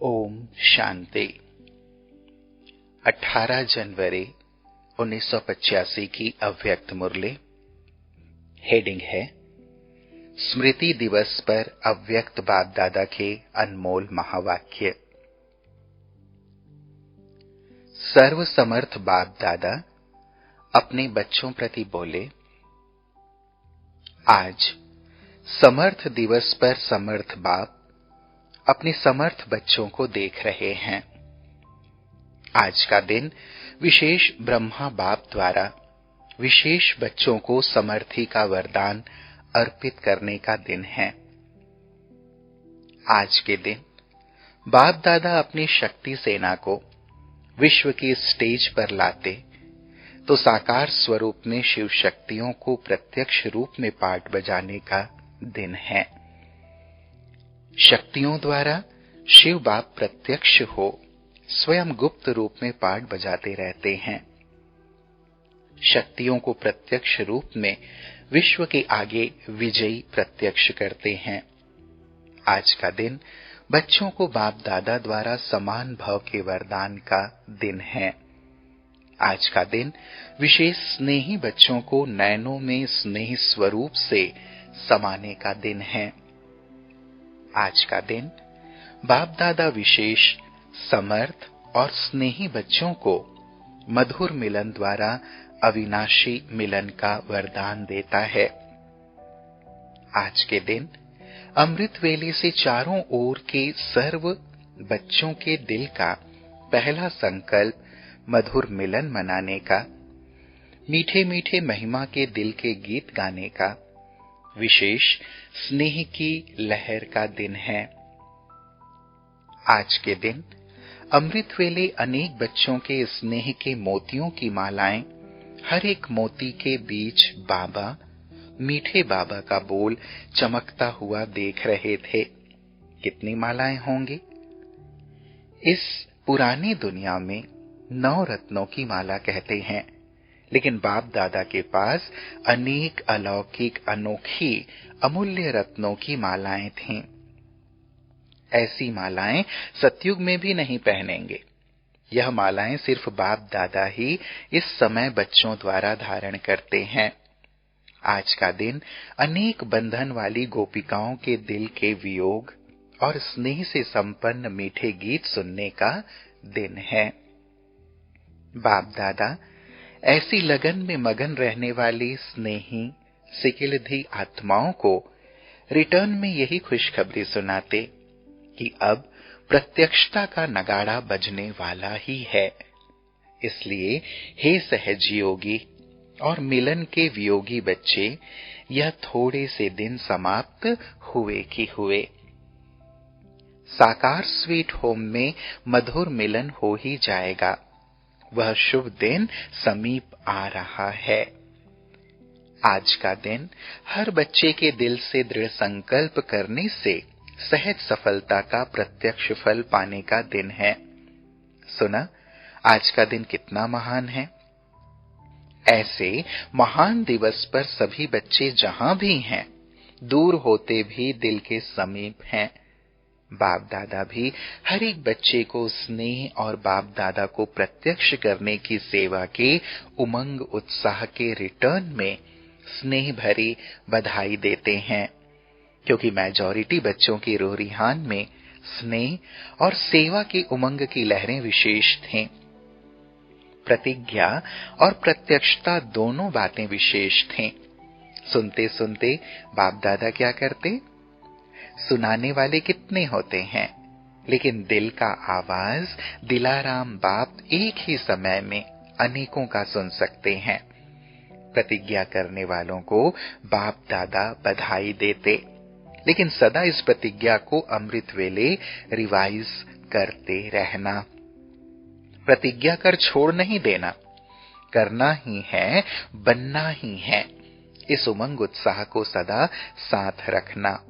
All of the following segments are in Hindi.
ओम शांति। 18 जनवरी 1985 की अव्यक्त मुरली। हेडिंग है स्मृति दिवस पर अव्यक्त बाप दादा के अनमोल महावाक्य। सर्व समर्थ बाप दादा अपने बच्चों प्रति बोले, आज समर्थ दिवस पर समर्थ बाप अपने समर्थ बच्चों को देख रहे हैं। आज का दिन विशेष ब्रह्मा बाप द्वारा विशेष बच्चों को समर्थी का वरदान अर्पित करने का दिन है। आज के दिन बाप दादा अपनी शक्ति सेना को विश्व की स्टेज पर लाते तो साकार स्वरूप में शिव शक्तियों को प्रत्यक्ष रूप में पाठ बजाने का दिन है। शक्तियों द्वारा शिव बाप प्रत्यक्ष हो स्वयं गुप्त रूप में पाठ बजाते रहते हैं। शक्तियों को प्रत्यक्ष रूप में विश्व के आगे विजयी प्रत्यक्ष करते हैं। आज का दिन बच्चों को बाप दादा द्वारा समान भाव के वरदान का दिन है। आज का दिन विशेष स्नेही बच्चों को नयनों में स्नेह स्वरूप से समाने का दिन है। आज का दिन बाप दादा विशेष समर्थ और स्नेही बच्चों को मधुर मिलन द्वारा अविनाशी मिलन का वरदान देता है। आज के दिन अमृत वेले से चारों ओर के सर्व बच्चों के दिल का पहला संकल्प मधुर मिलन मनाने का, मीठे मीठे महिमा के दिल के गीत गाने का, विशेष स्नेह की लहर का दिन है। आज के दिन अमृत वेले अनेक बच्चों के स्नेह के मोतियों की मालाएं हर एक मोती के बीच बाबा, मीठे बाबा का बोल चमकता हुआ देख रहे थे। कितनी मालाएं होंगी? इस पुरानी दुनिया में 9 रत्नों की माला कहते हैं, लेकिन बाप दादा के पास अनेक अलौकिक अनोखी अमूल्य रत्नों की मालाएं थीं। ऐसी मालाएं सतयुग में भी नहीं पहनेंगे। यह मालाएं सिर्फ बाप दादा ही इस समय बच्चों द्वारा धारण करते हैं। आज का दिन अनेक बंधन वाली गोपिकाओं के दिल के वियोग और स्नेह से संपन्न मीठे गीत सुनने का दिन है। बाप दादा ऐसी लगन में मगन रहने वाली स्नेही सिकिलधी आत्माओं को रिटर्न में यही खुशखबरी सुनाते कि अब प्रत्यक्षता का नगाड़ा बजने वाला ही है। इसलिए हे सहजयोगी और मिलन के वियोगी बच्चे, यह थोड़े से दिन समाप्त हुए कि हुए। साकार स्वीट होम में मधुर मिलन हो ही जाएगा। वह शुभ दिन समीप आ रहा है। आज का दिन हर बच्चे के दिल से दृढ़ संकल्प करने से सहज सफलता का प्रत्यक्ष फल पाने का दिन है। सुना, आज का दिन कितना महान है। ऐसे महान दिवस पर सभी बच्चे जहां भी हैं, दूर होते भी दिल के समीप हैं। बाप दादा भी हर एक बच्चे को स्नेह और बाप दादा को प्रत्यक्ष करने की सेवा के उमंग उत्साह के रिटर्न में स्नेह भरी बधाई देते हैं, क्योंकि मेजॉरिटी बच्चों की रूह-रिहान में स्नेह और सेवा की उमंग की लहरें विशेष थीं। प्रतिज्ञा और प्रत्यक्षता दोनों बातें विशेष थीं। सुनते सुनते बाप दादा क्या करते? सुनाने वाले कितने होते हैं, लेकिन दिल का आवाज दिलाराम बाप एक ही समय में अनेकों का सुन सकते हैं। प्रतिज्ञा करने वालों को बाप दादा बधाई देते, लेकिन सदा इस प्रतिज्ञा को अमृत वेले रिवाइज करते रहना। प्रतिज्ञा कर छोड़ नहीं देना, करना ही है, बनना ही है। इस उमंग उत्साह को सदा साथ रखना।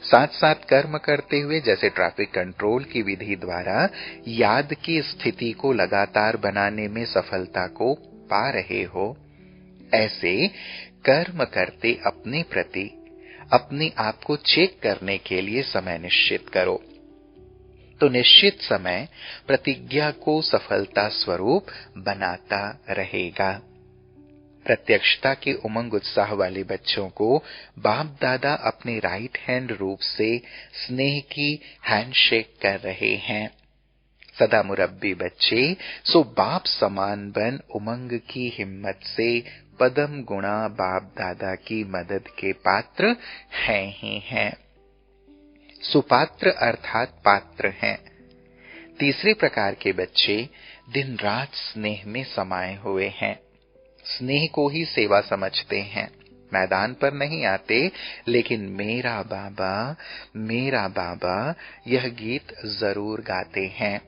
साथ साथ कर्म करते हुए, जैसे ट्रैफिक कंट्रोल की विधि द्वारा याद की स्थिति को लगातार बनाने में सफलता को पा रहे हो, ऐसे कर्म करते अपने प्रति अपने आप को चेक करने के लिए समय निश्चित करो। तो निश्चित समय प्रतिज्ञा को सफलता स्वरूप बनाता रहेगा। प्रत्यक्षता के उमंग उत्साह वाले बच्चों को बाप दादा अपने राइट हैंड रूप से स्नेह की हैंडशेक कर रहे हैं। सदा मुरब्बी बच्चे सो बाप समान बन उमंग की हिम्मत से पदम गुणा बाप दादा की मदद के पात्र हैं ही हैं। सुपात्र अर्थात पात्र हैं। तीसरे प्रकार के बच्चे दिन रात स्नेह में समाये हुए हैं। स्नेह को ही सेवा समझते हैं। मैदान पर नहीं आते, लेकिन मेरा बाबा यह गीत जरूर गाते हैं।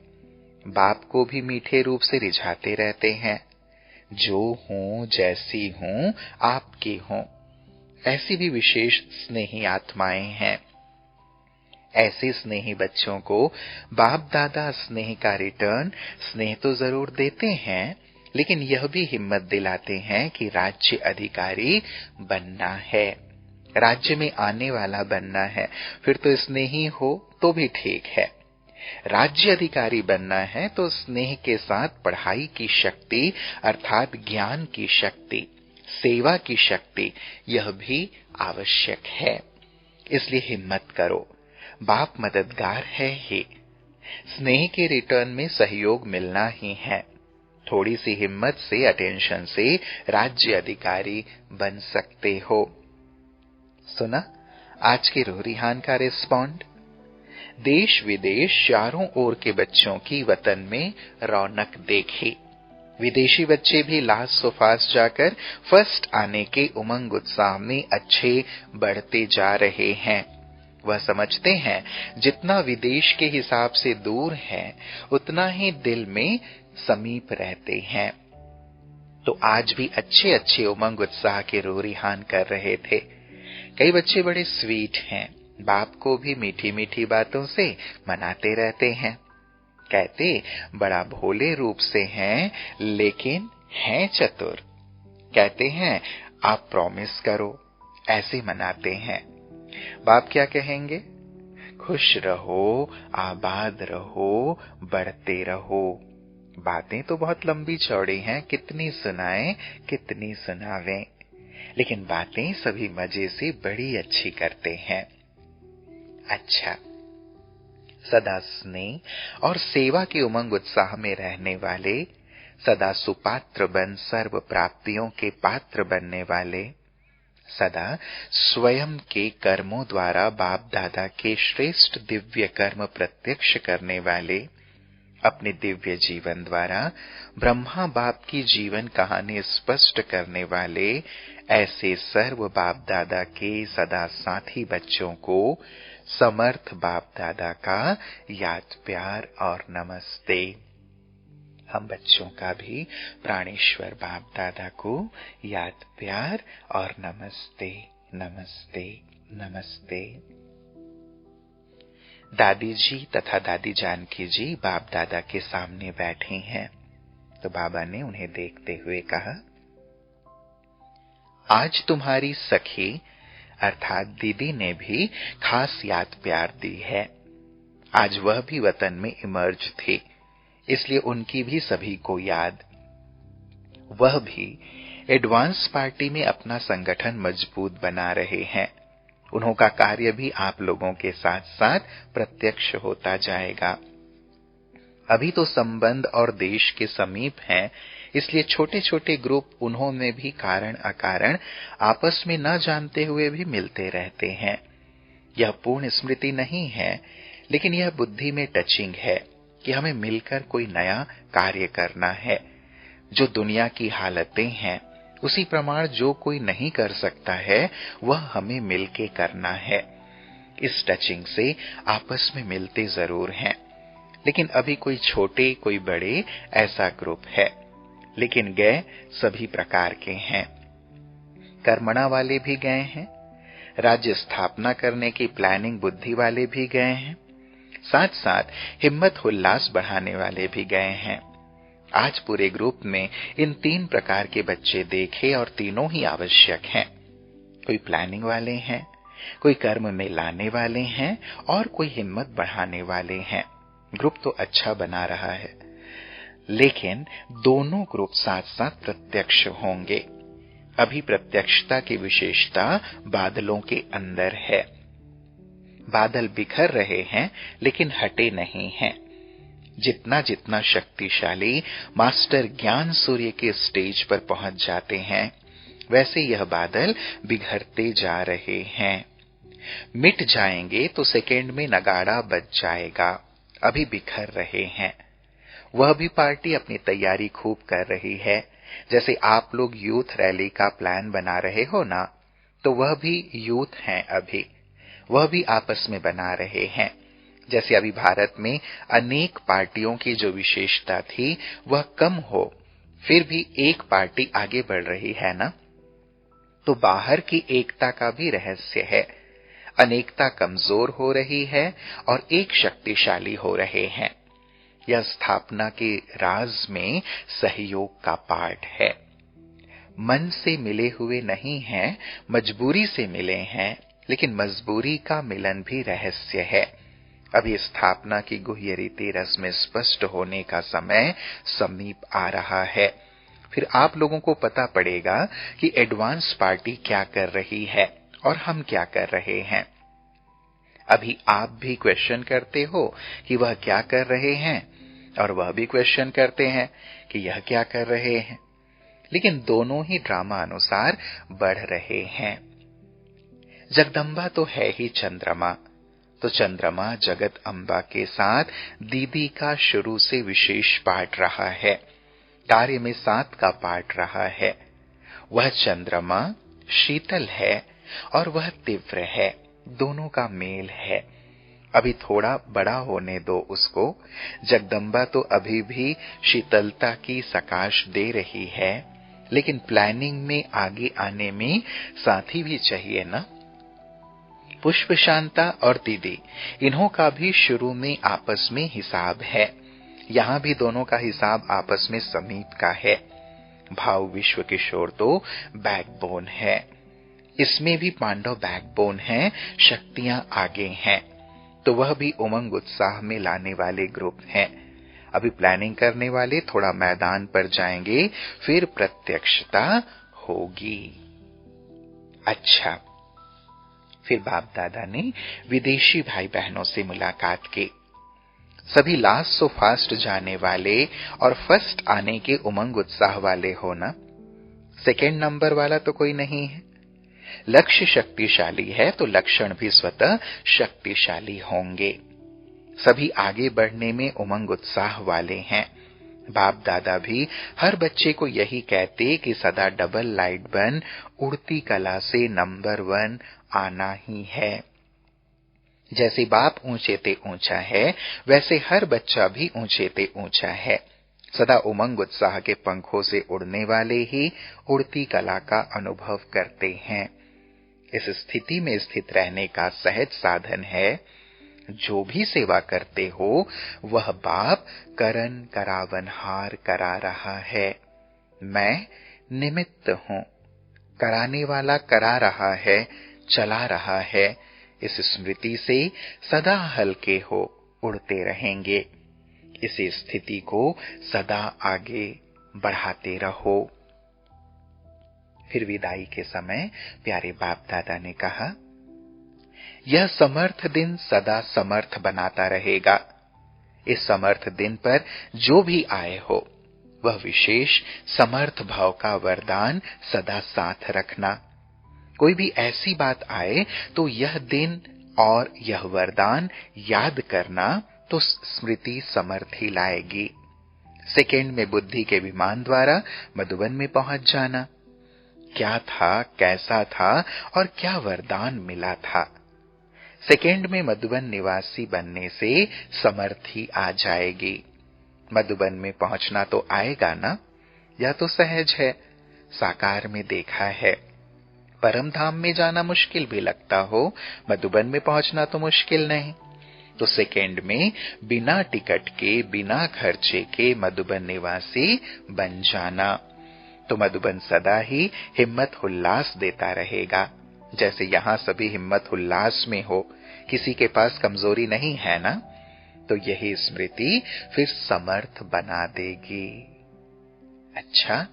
बाप को भी मीठे रूप से रिझाते रहते हैं। जो हूं जैसी हूं आपकी हूं। ऐसी भी विशेष स्नेही आत्माएं हैं। ऐसे स्नेही बच्चों को बाप दादा स्नेह का रिटर्न स्नेह तो जरूर देते हैं, लेकिन यह भी हिम्मत दिलाते हैं कि राज्य अधिकारी बनना है, राज्य में आने वाला बनना है। फिर तो स्नेही हो तो भी ठीक है। राज्य अधिकारी बनना है तो स्नेह के साथ पढ़ाई की शक्ति अर्थात ज्ञान की शक्ति, सेवा की शक्ति, यह भी आवश्यक है। इसलिए हिम्मत करो, बाप मददगार है ही। स्नेह के रिटर्न में सहयोग मिलना ही है। थोड़ी सी हिम्मत से, अटेंशन से राज्य अधिकारी बन सकते हो। सुना आज के रूहरिहान का रिस्पॉन्ड। देश विदेश चारों ओर के बच्चों की वतन में रौनक देखी। विदेशी बच्चे भी लास्ट सो फास्ट जाकर फर्स्ट आने के उमंग उत्साह में अच्छे बढ़ते जा रहे हैं। वह समझते हैं जितना विदेश के हिसाब से दूर है, उतना ही दिल में समीप रहते हैं। तो आज भी अच्छे अच्छे उमंग उत्साह के रूहरिहान कर रहे थे। कई बच्चे बड़े स्वीट हैं, बाप को भी मीठी मीठी बातों से मनाते रहते हैं। कहते बड़ा भोले रूप से हैं, लेकिन हैं चतुर। कहते हैं आप प्रॉमिस करो, ऐसे मनाते हैं। बाप क्या कहेंगे? खुश रहो, आबाद रहो, बढ़ते रहो। बातें तो बहुत लंबी चौड़ी हैं, कितनी सुनाएं, कितनी सुनावें, लेकिन बातें सभी मजे से बड़ी अच्छी करते हैं। अच्छा, सदा स्नेह और सेवा के उमंग उत्साह में रहने वाले, सदा सुपात्र बन सर्व प्राप्तियों के पात्र बनने वाले, सदा स्वयं के कर्मों द्वारा बाप दादा के श्रेष्ठ दिव्य कर्म प्रत्यक्ष करने वाले, अपने दिव्य जीवन द्वारा ब्रह्मा बाप की जीवन कहानी स्पष्ट करने वाले, ऐसे सर्व बाप दादा के सदा साथी बच्चों को समर्थ बाप दादा का याद प्यार और नमस्ते। हम बच्चों का भी प्राणेश्वर बाप दादा को याद प्यार और नमस्ते, नमस्ते, नमस्ते। दादी जी तथा दादी जानकी जी बाप दादा के सामने बैठी हैं, तो बाबा ने उन्हें देखते हुए कहा, आज तुम्हारी सखी अर्थात दीदी ने भी खास याद प्यार दी है। आज वह भी वतन में इमर्ज थी, इसलिए उनकी भी सभी को याद। वह भी एडवांस पार्टी में अपना संगठन मजबूत बना रहे हैं। उन्होंने कार्य भी आप लोगों के साथ साथ प्रत्यक्ष होता जाएगा। अभी तो संबंध और देश के समीप हैं, इसलिए छोटे छोटे ग्रुप उन्होंने भी कारण अकारण आपस में न जानते हुए भी मिलते रहते हैं। यह पूर्ण स्मृति नहीं है, लेकिन यह बुद्धि में टचिंग है कि हमें मिलकर कोई नया कार्य करना है। जो दुनिया की हालतें हैं, उसी प्रमाण जो कोई नहीं कर सकता है, वह हमें मिलके करना है। इस टचिंग से आपस में मिलते जरूर हैं, लेकिन अभी कोई छोटे कोई बड़े ऐसा ग्रुप है, लेकिन गए सभी प्रकार के हैं। कर्मणा वाले भी गए हैं, राज्य स्थापना करने की प्लानिंग बुद्धि वाले भी गए हैं, साथ साथ हिम्मत उल्लास बढ़ाने वाले भी गए हैं। आज पूरे ग्रुप में इन 3 प्रकार के बच्चे देखे और तीनों ही आवश्यक हैं। कोई प्लानिंग वाले हैं, कोई कर्म में लाने वाले हैं और कोई हिम्मत बढ़ाने वाले हैं। ग्रुप तो अच्छा बना रहा है, लेकिन दोनों ग्रुप साथ साथ प्रत्यक्ष होंगे। अभी प्रत्यक्षता की विशेषता बादलों के अंदर है। बादल बिखर रहे हैं लेकिन हटे नहीं हैं। जितना जितना शक्तिशाली मास्टर ज्ञान सूर्य के स्टेज पर पहुंच जाते हैं, वैसे यह बादल बिखरते जा रहे हैं। मिट जाएंगे तो सेकेंड में नगाड़ा बज जाएगा। अभी बिखर रहे हैं। वह भी पार्टी अपनी तैयारी खूब कर रही है। जैसे आप लोग यूथ रैली का प्लान बना रहे हो ना, तो वह भी यूथ हैं अभी। वह भी आपस में बना रहे हैं। जैसे अभी भारत में अनेक पार्टियों की जो विशेषता थी वह कम हो, फिर भी एक पार्टी आगे बढ़ रही है ना, तो बाहर की एकता का भी रहस्य है। अनेकता कमजोर हो रही है और एक शक्तिशाली हो रहे हैं। यह स्थापना के राज में सहयोग का पाठ है। मन से मिले हुए नहीं हैं, मजबूरी से मिले हैं, लेकिन मजबूरी का मिलन भी रहस्य है। अभी स्थापना की गुह्य रीति रस में स्पष्ट होने का समय समीप आ रहा है। फिर आप लोगों को पता पड़ेगा कि एडवांस पार्टी क्या कर रही है और हम क्या कर रहे हैं। अभी आप भी क्वेश्चन करते हो कि वह क्या कर रहे हैं, और वह भी क्वेश्चन करते हैं कि यह क्या कर रहे हैं, लेकिन दोनों ही ड्रामा अनुसार बढ़ रहे हैं। जगदम्बा तो है ही चंद्रमा, तो चंद्रमा जगत अम्बा के साथ दीदी का शुरू से विशेष पाठ रहा है, कार्य में साथ का पाठ रहा है। वह चंद्रमा शीतल है और वह तीव्र है, दोनों का मेल है। अभी थोड़ा बड़ा होने दो उसको। जगदम्बा तो अभी भी शीतलता की सकाश दे रही है, लेकिन प्लानिंग में आगे आने में साथी भी चाहिए ना। पुष्प शांता और दीदी, इन्हों का भी शुरू में आपस में हिसाब है। यहां भी दोनों का हिसाब आपस में समीप का है। भाव विश्व किशोर तो बैकबोन है, इसमें भी पांडव बैकबोन है, शक्तियां आगे हैं, तो वह भी उमंग उत्साह में लाने वाले ग्रुप हैं। अभी प्लानिंग करने वाले थोड़ा मैदान पर जाएंगे, फिर प्रत्यक्षता होगी। अच्छा, फिर बाप दादा ने विदेशी भाई बहनों से मुलाकात की। सभी लास्ट सो फास्ट जाने वाले और फर्स्ट आने के उमंग उत्साह वाले हो ना। सेकेंड नंबर वाला तो कोई नहीं है। लक्ष्य शक्तिशाली है तो लक्षण भी स्वतः शक्तिशाली होंगे। सभी आगे बढ़ने में उमंग उत्साह वाले हैं। बाप दादा भी हर बच्चे को यही कहते कि सदा डबल लाइट बन उड़ती कला से नंबर 1 आना ही है। जैसे बाप ऊंचे ते ऊंचा है, वैसे हर बच्चा भी ऊंचे ते ऊंचा है। सदा उमंग उत्साह के पंखों से उड़ने वाले ही उड़ती कला का अनुभव करते हैं। इस स्थिति में स्थित रहने का सहज साधन है, जो भी सेवा करते हो वह बाप करन करावनहार करा रहा है। मैं निमित्त हूं, कराने वाला करा रहा है, चला रहा है। इस स्मृति से सदा हल्के हो उड़ते रहेंगे। इसी स्थिति को सदा आगे बढ़ाते रहो। फिर विदाई के समय प्यारे बाप दादा ने कहा, यह समर्थ दिन सदा समर्थ बनाता रहेगा। इस समर्थ दिन पर जो भी आए हो, वह विशेष समर्थ भाव का वरदान सदा साथ रखना। कोई भी ऐसी बात आए तो यह दिन और यह वरदान याद करना, तो स्मृति समर्थ ही लाएगी। सेकेंड में बुद्धि के विमान द्वारा मधुबन में पहुंच जाना। क्या था, कैसा था और क्या वरदान मिला था। सेकेंड में मधुबन निवासी बनने से समर्थी आ जाएगी। मधुबन में पहुंचना तो आएगा ना, यह तो सहज है, साकार में देखा है। परम धाम में जाना मुश्किल भी लगता हो, मधुबन में पहुंचना तो मुश्किल नहीं। तो सेकेंड में बिना टिकट के, बिना खर्चे के मधुबन निवासी बन जाना। तो मधुबन सदा ही हिम्मत उल्लास देता रहेगा। जैसे यहां सभी हिम्मत उल्लास में हो, किसी के पास कमजोरी नहीं है ना। तो यही स्मृति फिर समर्थ बना देगी। अच्छा,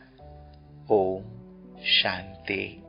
ओम शांति।